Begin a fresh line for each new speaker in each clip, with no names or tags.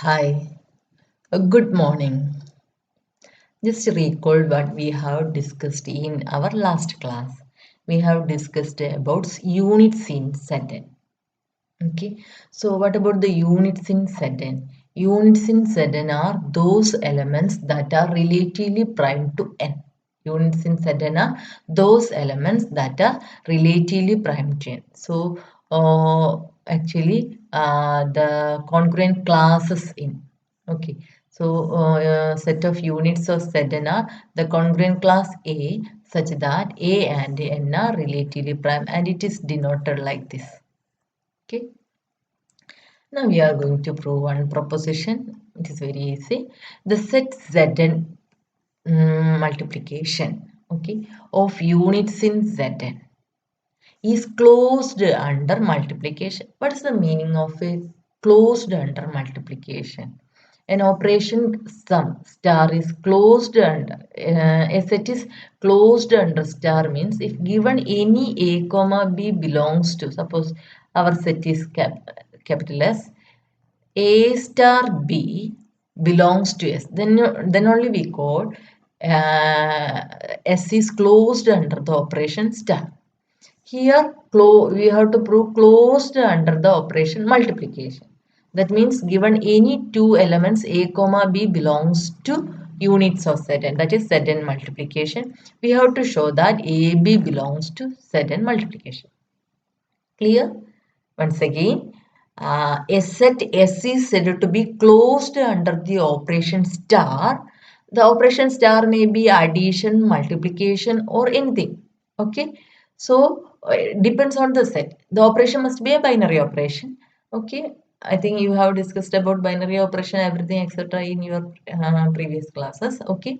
Hi, good morning. Just recall what we have discussed in our last class. We have discussed about units in Saturn. Okay, so what about the units in Saturn? Units in Saturn are those elements that are relatively prime to n. Units in Saturn are those elements that are relatively prime to n. So, the congruent classes in. Okay, so set of units of Saturn are the congruent class A such that A and n are relatively prime, and it is denoted like this. Okay. Now we are going to prove one proposition. It is very easy. The set Zn multiplication, okay, of units in Zn is closed under multiplication. What is the meaning of a closed under multiplication? An operation sum star is closed under a set is closed under star means if given any a comma b belongs to, suppose our set is capital S, a star B belongs to S, then only we call S is closed under the operation star. Here we have to prove closed under the operation multiplication. That means given any two elements A comma B belongs to units of Zn, that is Zn multiplication, we have to show that AB belongs to Zn multiplication. Clear? Once again, a set S is said to be closed under the operation star. The operation star may be addition, multiplication, or anything. Okay. So, it depends on the set. The operation must be a binary operation. Okay. I think you have discussed about binary operation, everything, etc. in your previous classes. Okay.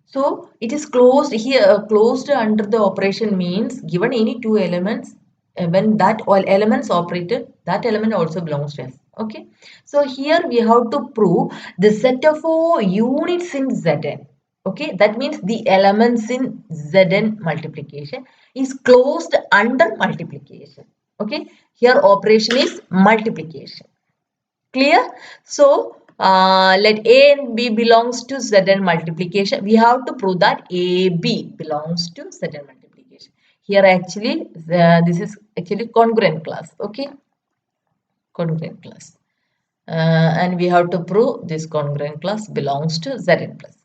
So it is closed here. Closed under the operation means given any two elements, when that all elements operated, that element also belongs to S. Okay. So here we have to prove the set of units in Zn. Okay. That means the elements in Zn multiplication is closed under multiplication. Okay. Here operation is multiplication. Clear? So, let A and B belongs to Zn multiplication. We have to prove that AB belongs to Zn multiplication. Here actually, this is actually congruent class. Okay? Congruent class. And we have to prove this congruent class belongs to Zn plus.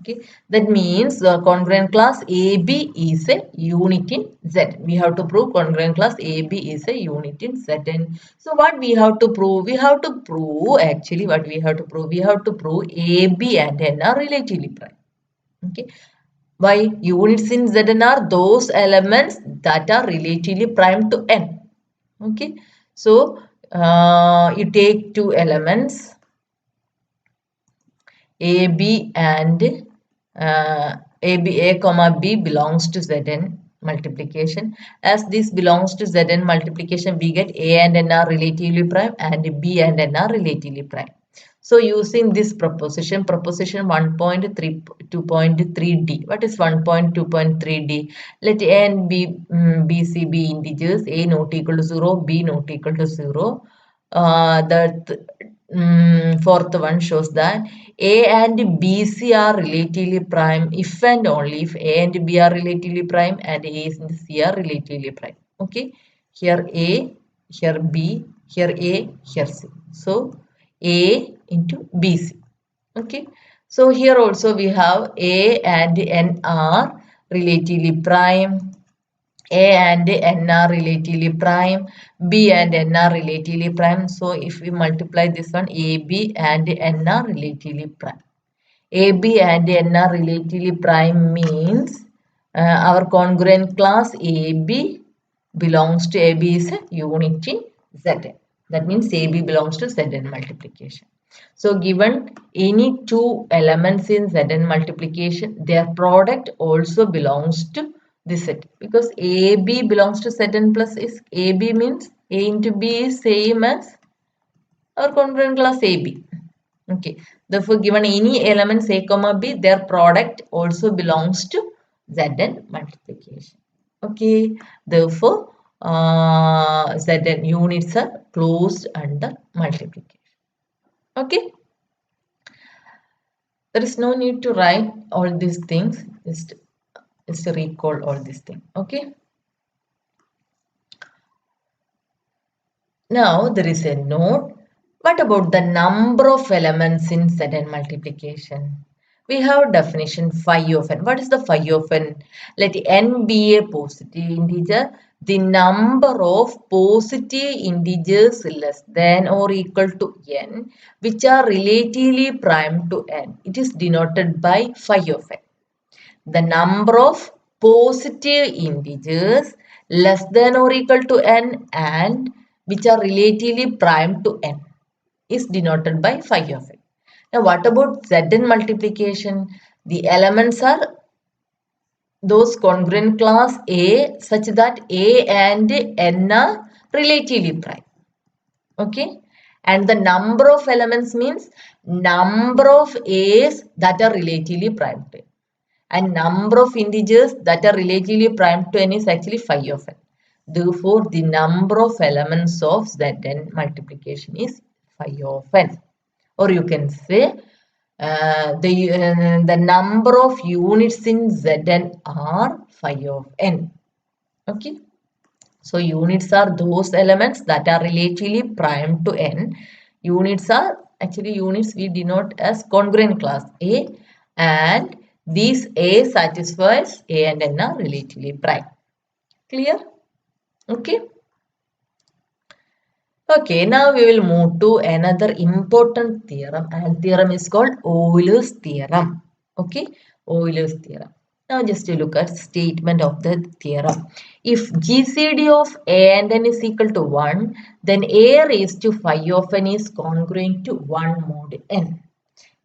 Okay, that means the congruent class AB is a unit in Z. We have to prove congruent class AB is a unit in Z. And so what we have to prove? We have to prove actually what we have to prove. We have to prove AB and N are relatively prime. Okay, why? Units in Zn are those elements that are relatively prime to N. Okay, so you take two elements AB and A comma B belongs to Zn multiplication. As this belongs to Zn multiplication, we get A and N are relatively prime and B and N are relatively prime. So using this proposition, proposition 1.2.3d. What is 1.2.3d? Let A and B, C be integers, A not equal to 0, B not equal to 0. Fourth one shows that A and BC are relatively prime if and only if A and B are relatively prime and A and C are relatively prime. Okay, here A, here B, here A, here C. So A into BC. Okay, so here also we have A and N are relatively prime. A and N are relatively prime, B and N are relatively prime. So if we multiply this one, AB and N are relatively prime. AB and N are relatively prime means our congruent class AB belongs to AB is a unit in Zn. That means AB belongs to Zn multiplication. So given any two elements in Zn multiplication, their product also belongs to this set because AB belongs to Zn plus is AB means A into B is same as our congruent class AB. Okay. Therefore, given any elements A comma B, their product also belongs to Zn multiplication. Okay. Therefore, Zn units are closed under multiplication. Okay, there is no need to write all these things, just recall all these things. Okay, now there is a note. What about the number of elements in Zn multiplication? We have definition phi of n. What is the phi of n? Let n be a positive integer. The number of positive integers less than or equal to n, which are relatively prime to n. It is denoted by phi of n. The number of positive integers less than or equal to n and which are relatively prime to n is denoted by phi of n. Now what about Zn multiplication? The elements are those congruent class A such that A and n are relatively prime. Okay, and the number of elements means number of A's that are relatively prime to n, and number of integers that are relatively prime to n is actually phi of n. Therefore, the number of elements of Zn multiplication is phi of n. Or you can say the number of units in Zn are phi of n. Okay. So units are those elements that are relatively prime to n. Units are actually units we denote as congruent class A, and these A satisfies A and n are relatively prime. Clear? Okay. Okay, now we will move to another important theorem, and theorem is called Euler's theorem. Okay, Euler's theorem. Now just to look at statement of the theorem. If GCD of A and n is equal to 1, then A raised to phi of n is congruent to 1 mod n.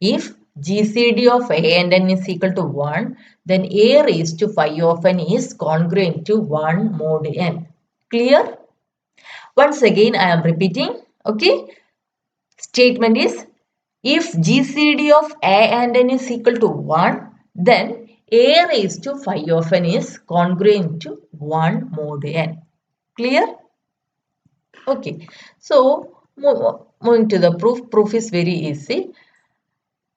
If GCD of A and n is equal to 1, then A raised to phi of n is congruent to 1 mod n. Clear? Once again, I am repeating. Okay. Statement is, if GCD of A and n is equal to 1, then A raised to phi of n is congruent to 1 mod n. Clear? Okay. So, moving to the proof. Proof is very easy.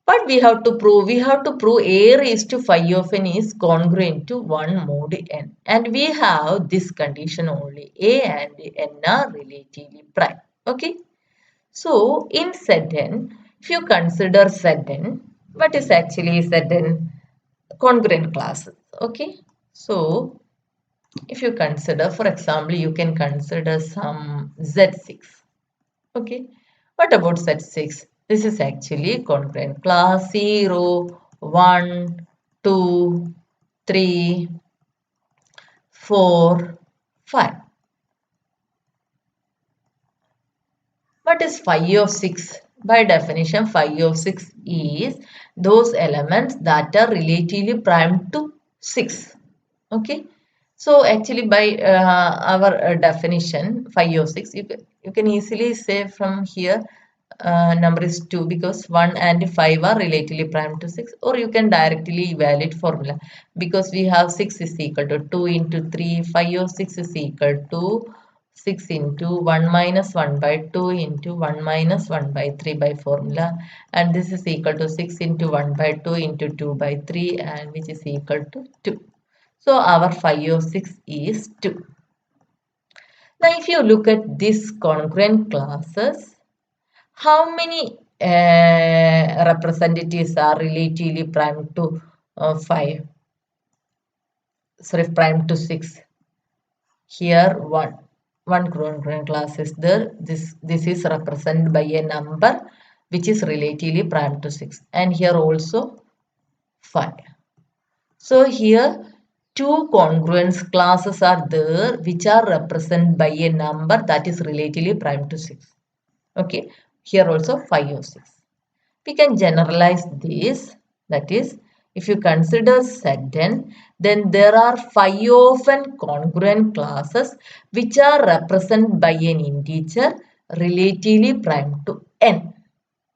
What we have to prove? We have to prove A raised to phi of n is congruent to 1 mod n. And we have this condition only. A and n are relatively prime. Okay. So, in Zn, if you consider Zn, what is actually Zn? Congruent classes. Okay. So, if you consider, for example, you can consider some Z6. Okay. What about Z6? This is actually congruent class 0, 1, 2, 3, 4, 5. What is phi of 6? By definition, phi of 6 is those elements that are relatively prime to 6. Okay. So actually by our definition, phi of 6, you can easily say from here number is 2 because 1 and 5 are relatively prime to 6, or you can directly evaluate formula because we have 6 is equal to 2 into 3, phi of 6 is equal to 6 into 1 minus 1 by 2 into 1 minus 1 by 3 by formula, and this is equal to 6 into 1 by 2 into 2 by 3, and which is equal to 2. So our phi of 6 is 2. Now if you look at these congruent classes, how many representatives are relatively prime to 5? Sorry, prime to 6. Here one congruent class is there. This is represented by a number which is relatively prime to 6, and here also 5. So here two congruence classes are there which are represented by a number that is relatively prime to 6. Okay, here also phi of 6. We can generalize this, that is, if you consider Zn, then there are phi of n congruent classes which are represented by an integer relatively prime to n.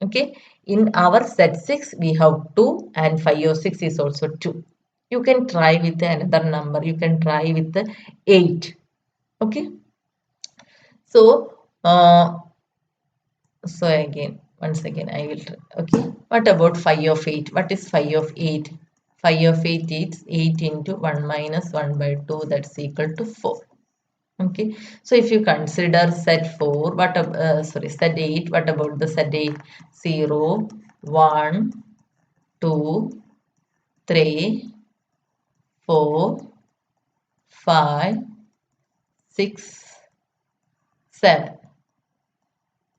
Okay, in our Z6 we have 2 and phi of 6 is also 2. You can try with another number, you can try with 8. Okay, so so again Once again I will try. Okay, what about phi of 8? What is phi of 8? Phi of 8 is 8 into 1 minus 1 by 2, that's equal to 4. Okay, so if you consider set 4, set 8, what about the set 8? 0, 1, 2, 3, 4, 5, 6, 7.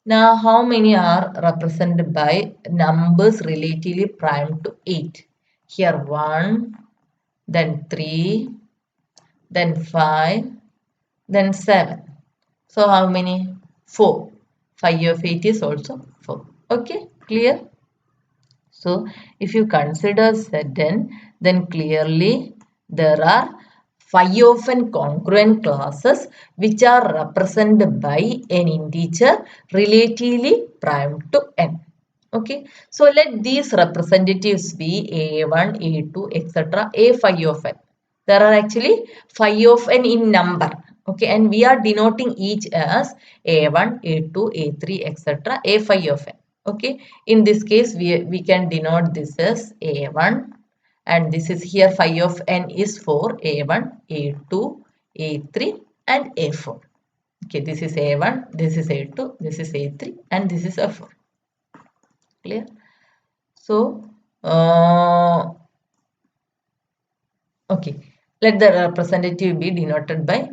Now, how many are represented by numbers relatively prime to 8? Here 1, then 3, then 5, then 7. So, how many? 4. Phi of 8 is also 4. Okay, clear? So, if you consider certain, then clearly there are phi of n congruent classes which are represented by an integer relatively prime to n. Okay, so let these representatives be a1, a2, etc. a phi of n. There are actually phi of n in number. Okay, and we are denoting each as a1, a2, a3, etc. a phi of n. Okay, in this case we can denote this as a1, and this is here phi of n is 4, a1, a2, a3 and a4. Okay, this is a1, this is a2, this is a3 and this is a4. Clear? So okay, let the representative be denoted by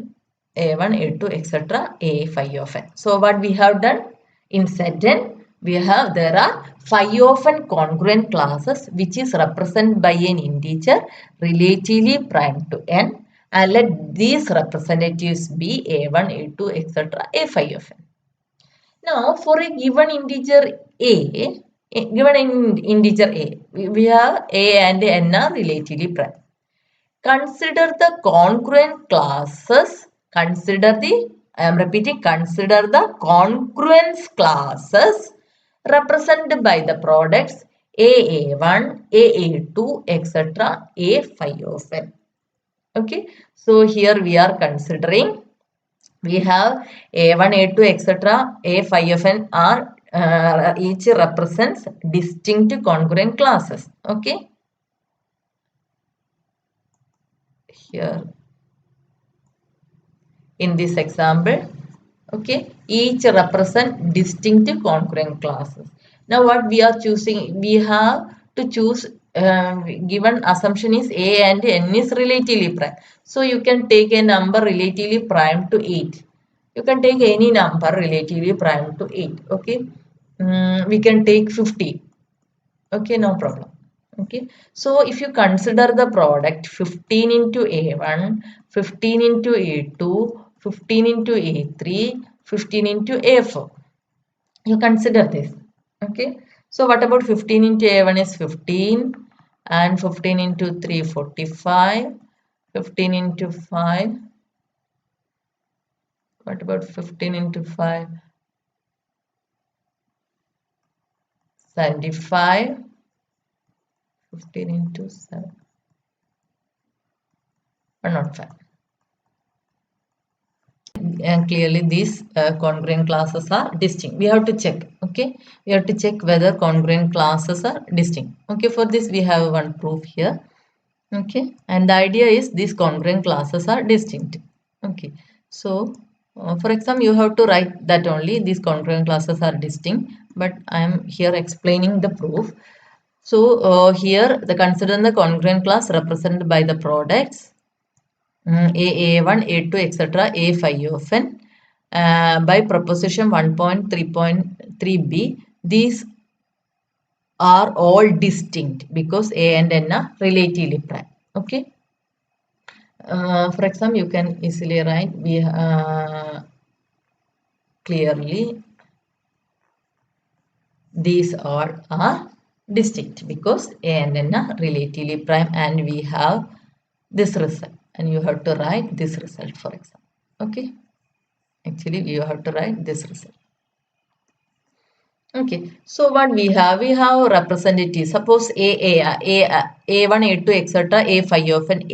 a1, a2, etc. a phi of n. So what we have done in set n, there are phi of n congruent classes which is represented by an integer relatively prime to n, and let these representatives be a1, a2, etc. a phi of n. Now, for a given integer a, we have a and n are relatively prime. Consider the congruent classes. I am repeating, consider the congruence classes represented by the products AA1, AA2, etc. A phi of n. Okay, so here we are considering, we have A1, A2, etc. A phi of n are each represents distinct congruent classes. Okay, here in this example, okay, each represent distinct congruent classes. Now what we are choosing, we have to choose, given assumption is a and n is relatively prime, so you can take a number relatively prime to 8. You can take any number relatively prime to 8. Okay, we can take 50. Okay, no problem. Okay, so if you consider the product 15 into a1, 15 into a2, 15 into a3, 15 into a4, you consider this. Okay, so what about 15 into a1 is 15, and 15 into 3 45, 15 into 5, what about 15 into 5 75, 15 into 7 105. And clearly these congruent classes are distinct. We have to check. Okay, we have to check whether congruent classes are distinct. Okay, for this we have one proof here. Okay, and the idea is these congruent classes are distinct. Okay, so for example you have to write that only these congruent classes are distinct, but I am here explaining the proof. So here the consider the congruent class represented by the products a1, a2, etc. a phi of n by proposition 1.3.3b. These are all distinct because a and n are relatively prime. Okay. For example, you can easily write clearly these all are distinct because a and n are relatively prime, and we have this result, and you have to write this result, for example. Okay, actually you have to write this result. Okay, so what we have representatives. Suppose a1, a2, etc. a phi of n,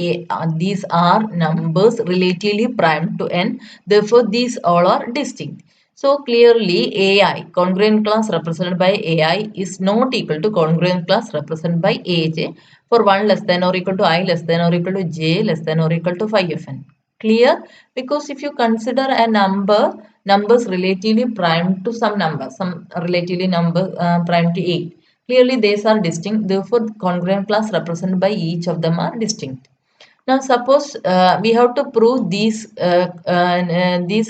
these are numbers relatively prime to n. Therefore, these all are distinct. So clearly AI, congruent class represented by AI is not equal to congruent class represented by AJ for 1 less than or equal to I less than or equal to J less than or equal to phi of n. Clear? Because if you consider a numbers relatively prime to some number, some relatively number prime to 8, clearly these are distinct. Therefore, congruent class represented by each of them are distinct. Now, suppose we have to prove these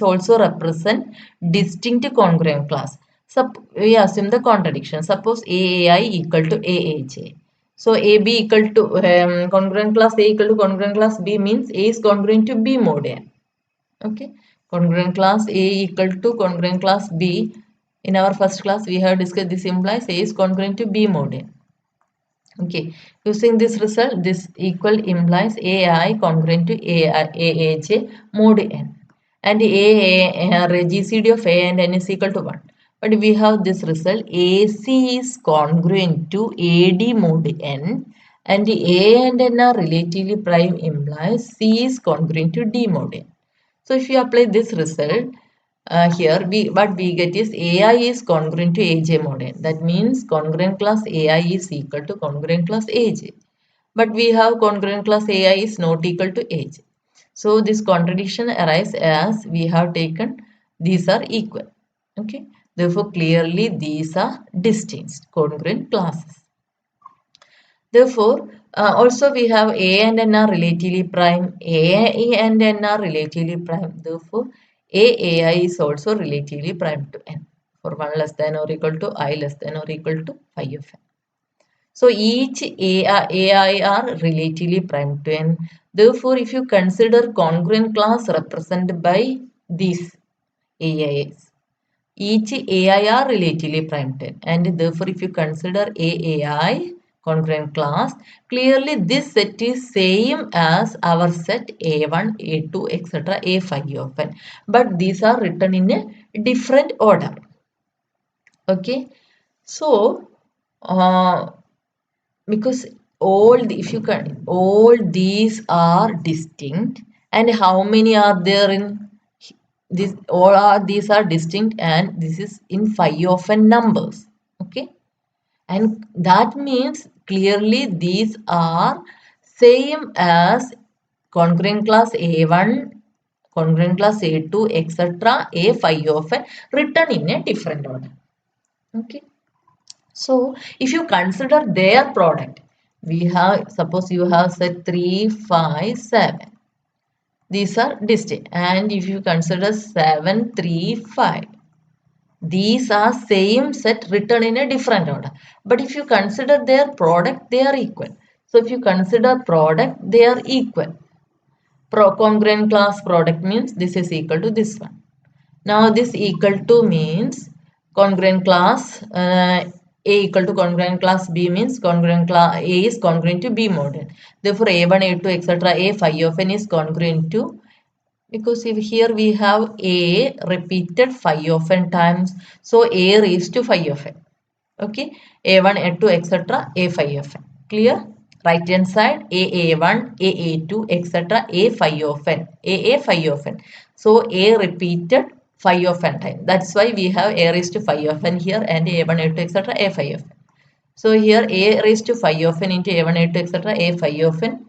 also represent distinct congruent class. We assume the contradiction. Suppose AAI equal to AAJ. So AB equal to congruent class A equal to congruent class B means A is congruent to B mod n. Okay, congruent class A equal to congruent class B. In our first class, we have discussed this implies A is congruent to B mod n. Okay, using this result, this equal implies AI congruent to AAJ mod n, and GCD of A and n is equal to 1. But we have this result AC is congruent to AD mod n, and A and n are relatively prime implies C is congruent to D mod n. So if you apply this result, here what we get is AI is congruent to AJ mod n. That means congruent class AI is equal to congruent class AJ. But we have congruent class AI is not equal to AJ. So this contradiction arises as we have taken these are equal. Okay. Therefore, clearly these are distinct congruent classes. Therefore, also we have A and N are relatively prime. A and N are relatively prime. Therefore, AI is also relatively prime to N for 1 less than or equal to I less than or equal to phi of N. So each AI are relatively prime to N. Therefore, if you consider congruent class represented by these AIs, each AI are relatively prime to N, and therefore if you consider AAI congruent class, clearly this set is same as our set A1, A2, etc. A phi of n, but these are written in a different order. Okay, so because if you can, all these are distinct, and how many are there in this? All are these are distinct, and this is in phi of n numbers. Okay, and that means clearly these are same as congruent class A1, congruent class A2, etc. A phi of n written in a different order. Okay. So if you consider their product, we have, suppose you have set 3, 5, 7. These are distinct. And if you consider 7, 3, 5, these are same set written in a different order. But if you consider their product, they are equal. So if you consider product, they are equal. Congruent class product means this is equal to this one. Now this equal to means congruent class A equal to congruent class B means congruent class A is congruent to B mod n. Therefore A1, A2, etc. A phi of n is congruent to, because if here we have A repeated phi of n times, so A raised to phi of n. Okay, A1, A2, etc. A phi of n. Clear? Right hand side A1, A2, etc. A phi of n. A phi of n. So A repeated phi of n time. That's why we have A raised to phi of n here, and A1, A2, etc. A phi of n. So here A raised to phi of n into A1, A2, etc. A phi of n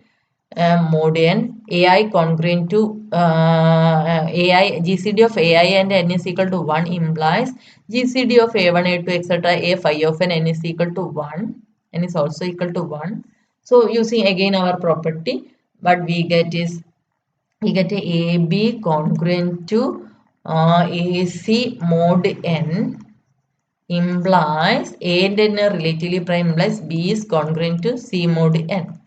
mod n, AI congruent to AI, GCD of AI and n is equal to 1 implies GCD of A1, A2, etc. A phi of n is equal to 1, n is also equal to 1. So using again our property, what we get is, we get a AB congruent to AC mod n implies A and n are relatively prime implies B is congruent to C mod n.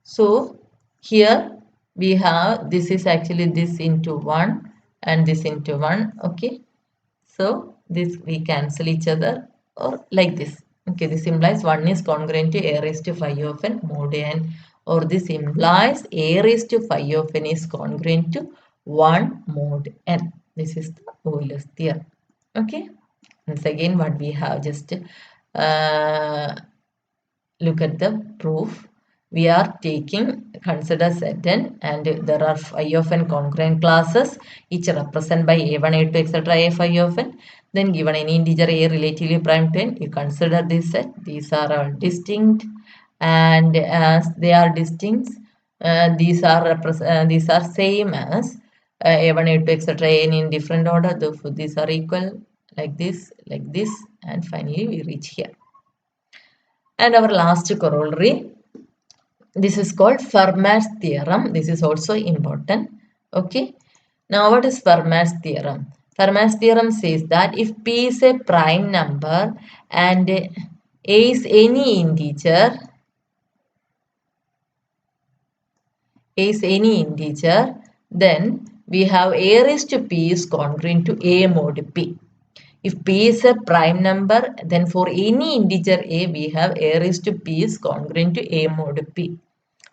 So here we have, this is actually this into 1 and this into 1. Okay, so this we cancel each other, or like this. Okay, this implies 1 is congruent to A raised to phi of n mod n, or this implies A raised to phi of n is congruent to 1 mod n. This is the Euler's theorem. Okay, once again what we have, just uh, look at the proof. we are taking consider set n, and there are phi of n congruent classes each represented by a1, a2, etc. a phi of n. Then given any integer a relatively prime to n, you consider this set. These are all distinct, and as they are distinct, these are same as a1, a2, etc. n in different order. Therefore, these are equal like this, and finally we reach here. And our last corollary, this is called Fermat's theorem. This is also important. Okay. Now, what is Fermat's theorem? Fermat's theorem says that if P is a prime number and A is any integer, then we have A raised to P is congruent to A mod P. If P is a prime number, then for any integer A, we have A raised to P is congruent to A mod P.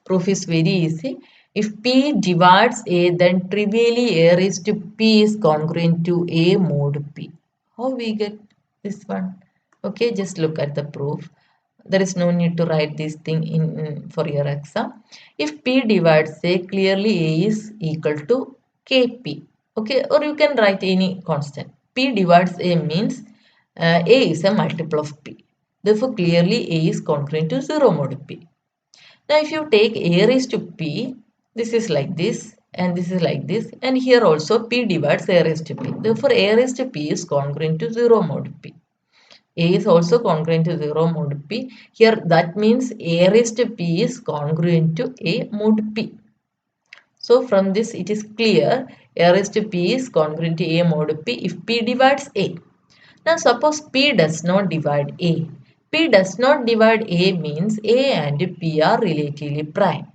Proof is very easy. If P divides A, then trivially A raised to P is congruent to A mod P. How we get this one? Okay, just look at the proof. There is no need to write this thing in for your exam. If P divides A, clearly A is equal to KP. Okay, or you can write any constant. P divides A means A is a multiple of P. Therefore, clearly A is congruent to 0 mod P. Now, if you take A raised to P, this is like this and this is like this, and here also P divides A raised to P. Therefore, A raised to P is congruent to 0 mod P. A is also congruent to 0 mod P. Here that means A raised to P is congruent to A mod P. So from this it is clear A raised to P is congruent to A mod P if P divides A. Now suppose P does not divide A. P does not divide A means A and P are relatively prime.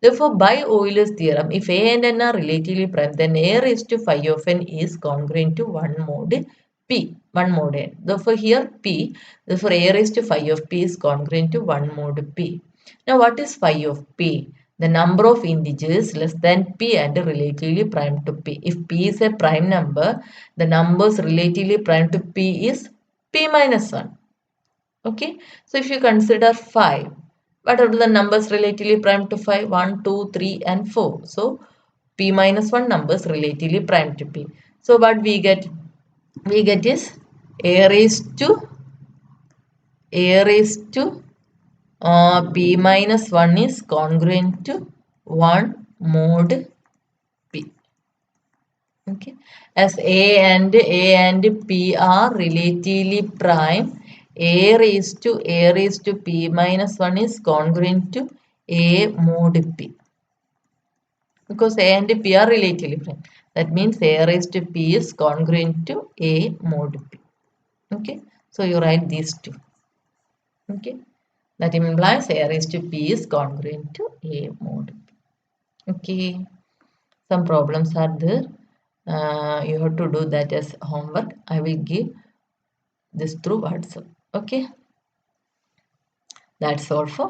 Therefore, by Euler's theorem, if A and N are relatively prime, then A raised to phi of n is congruent to 1 mod P, 1 mod n. Therefore, here P, therefore A raised to phi of P is congruent to 1 mod P. Now, what is phi of P? The number of integers less than P and relatively prime to P. If P is a prime number, the numbers relatively prime to P is P minus 1. Okay, so if you consider 5, what are the numbers relatively prime to 5? 1, 2, 3 and 4. So P minus 1 numbers relatively prime to P. So what we get? We get is A raised to P minus 1 is congruent to 1 mod P. Okay, as A and P are relatively prime, A raised to P minus 1 is congruent to A mod P. Because A and P are relatively prime. That means A raised to P is congruent to A mod P. Okay, so you write these two. Okay, that implies A raised to P is congruent to A mod P. Okay, some problems are there. You have to do that as homework. I will give this through WhatsApp. Okay, that's all for